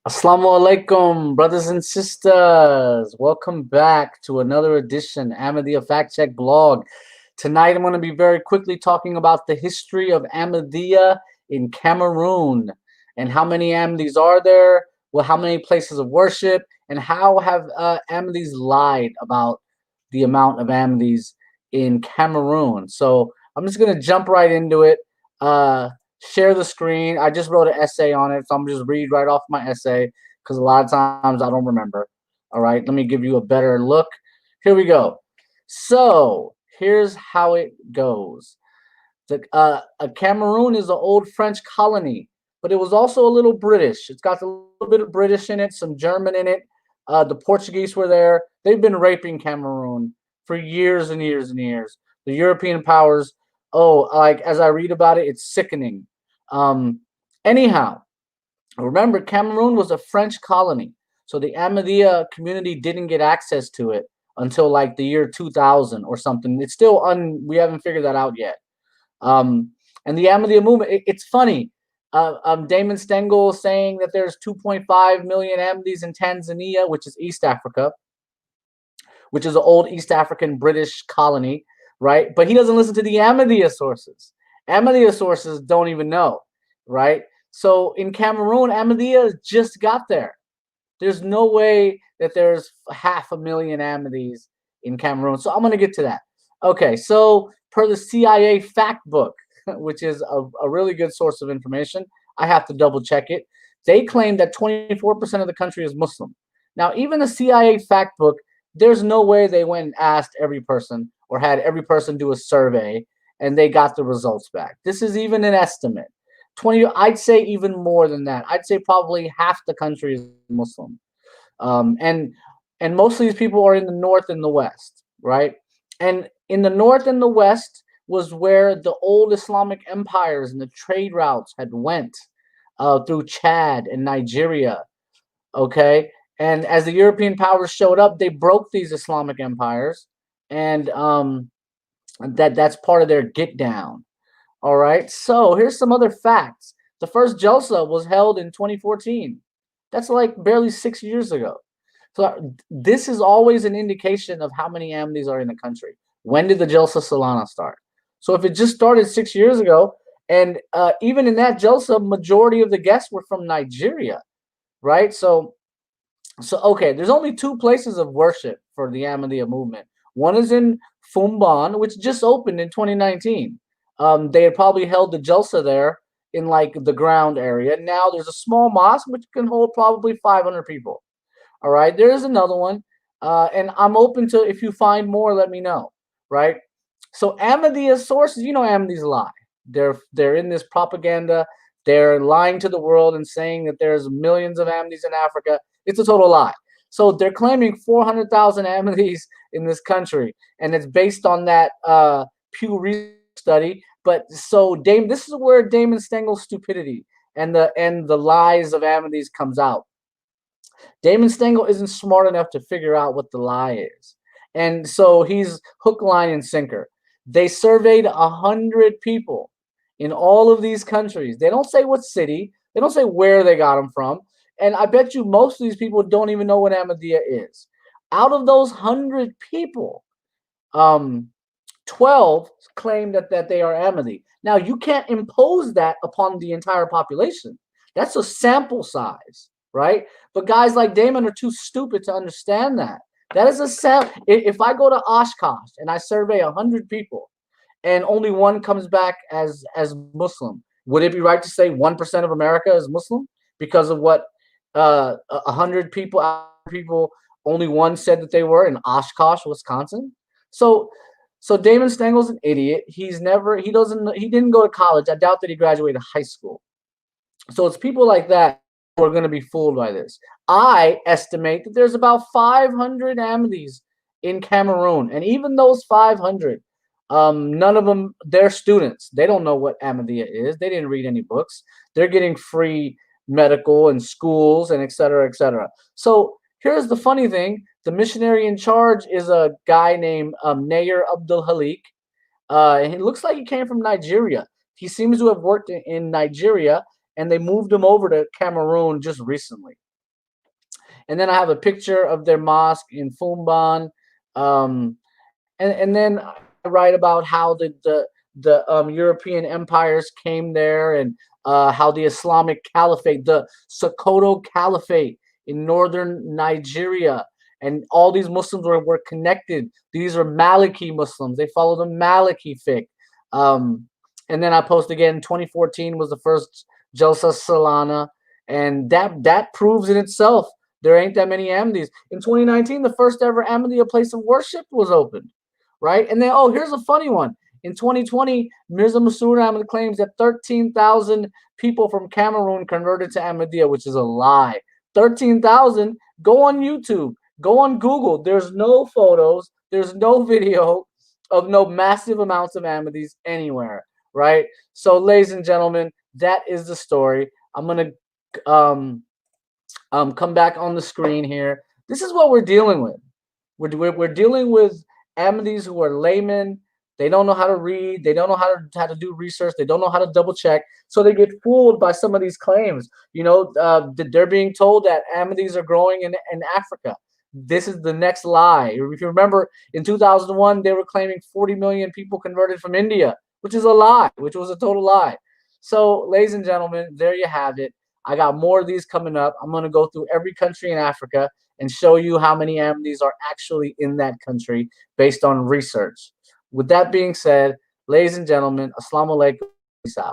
Assalamu alaikum, brothers and sisters. Welcome back to another edition, Ahmadiyya Fact Check blog. Tonight, I'm going to be very quickly talking about the history of Ahmadiyya in Cameroon and how many Ahmadis are there, well, how many places of worship, and how have Ahmadis lied about the amount of Ahmadis in Cameroon. So I'm just going to jump right into it. Share the screen. I just wrote an essay on it, so I'm just read right off my essay because a lot of times I don't remember. All right, let me give you a better look. Here we go. So here's how it goes. Cameroon is an old French colony, but it was also a little British. It's got a little bit of British in it, some German in it. The Portuguese were there. They've been raping Cameroon for years and years and years. The European powers, oh, like as I read about it, it's sickening. Um, Anyhow, remember, Cameroon was a French colony, so the Ahmadiyya community didn't get access to it until like the year 2000 or something. It's still we haven't figured that out yet. Um, and the Ahmadiyya movement, it's funny. Damon Stengel saying that there's 2.5 million Ahmadis in Tanzania, which is East Africa, which is an old East African British colony, right? But he doesn't listen to the Ahmadiyya sources. Ahmadiyya sources don't even know, right? So in Cameroon, Ahmadiyya just got there. There's no way that there's 500,000 Ahmadis in Cameroon. So I'm going to get to that. Okay, so per the CIA factbook, which is a really good source of information, I have to double check it. They claim that 24% of the country is Muslim. Now, even the CIA factbook, there's no way they went and asked every person or had every person do a survey and they got the results back. This is even an estimate. 20, I'd say even more than that. I'd say probably half the country is Muslim. Um, and and most of these people are in the north and the west, right? And in the north and the west was where the old Islamic empires and the trade routes had went through Chad and Nigeria. Okay, and as the European powers showed up, they broke these Islamic empires, and that's part of their get down. All right, so here's some other facts. The first Jalsa was held in 2014. That's like barely 6 years ago. So this is always an indication of how many Ahmadis are in the country. When did the Jalsa Salana start? So if it just started 6 years ago, and even in that Jalsa, majority of the guests were from Nigeria, right? So okay, there's only two places of worship for the Ahmadiyya movement. One is in Fumban, which just opened in 2019. They had probably held the Jalsa there in like the ground area. Now there's a small mosque which can hold probably 500 people. All right, there is another one, and I'm open to if you find more, let me know. Right. So Ahmadiyya sources, Ahmadis lie. They're in this propaganda. They're lying to the world and saying that there's millions of Ahmadis in Africa. It's a total lie. So they're claiming 400,000 Ahmadis in this country, and it's based on that Peuhl research study. But so this is where Damon Stengel's stupidity and the lies of Ahmadis comes out. Damon Stengel isn't smart enough to figure out what the lie is. And so he's hook, line, and sinker. They surveyed 100 people in all of these countries. They don't say what city, they don't say where they got them from. And I bet you most of these people don't even know what Ahmadiyya is. Out of those 100 people, um, 12 claim that they are Ahmadi. Now, you can't impose that upon the entire population. That's a sample size, right? But guys like Damon are too stupid to understand that. That is a sample. If I go to Oshkosh and I survey 100 people and only one comes back as Muslim, would it be right to say 1% of America is Muslim because of what 100 people, only one said that they were in Oshkosh, Wisconsin? So so Damon Stengel's an idiot. He didn't go to college. I doubt that he graduated high school. So it's people like that who are going to be fooled by this. I estimate that there's about 500 Ahmadis in Cameroon, and even those 500, none of them, they're students. They don't know what Ahmadiyya is. They didn't read any books. They're getting free medical and schools and et cetera, et cetera. So here's the funny thing. The missionary in charge is a guy named Nayer Abdul Halik. And it looks like he came from Nigeria. He seems to have worked in Nigeria, and they moved him over to Cameroon just recently. And then I have a picture of their mosque in Fumban. Um, and then I write about how the European empires came there, and how the Islamic Caliphate, the Sokoto Caliphate in northern Nigeria, and all these Muslims were connected. These are Maliki Muslims. They follow the Maliki fiqh. Um, and then I post again. 2014 was the first Jalsa Salana, and that proves in itself there ain't that many Ahmadis. In 2019, the first ever Ahmadiyya place of worship was opened, right? And then, oh, here's a funny one. In 2020, Mirza Masroor Ahmad claims that 13,000 people from Cameroon converted to Ahmadiyya, which is a lie. 13,000. Go on YouTube. Go on Google. There's no photos. There's no video of no massive amounts of Ahmadis anywhere, right? So, ladies and gentlemen, that is the story. I'm gonna come back on the screen here. This is what we're dealing with. We're dealing with Ahmadis who are laymen. They don't know how to read. They don't know how to do research. They don't know how to double check. So they get fooled by some of these claims. You know, they're being told that Ahmadis are growing in Africa. This is the next lie. If you remember, in 2001, they were claiming 40 million people converted from India, which is a lie, which was a total lie. So, ladies and gentlemen, there you have it. I got more of these coming up. I'm going to go through every country in Africa and show you how many Ahmadis are actually in that country based on research. With that being said, ladies and gentlemen, Assalamu alaikum. Peace out.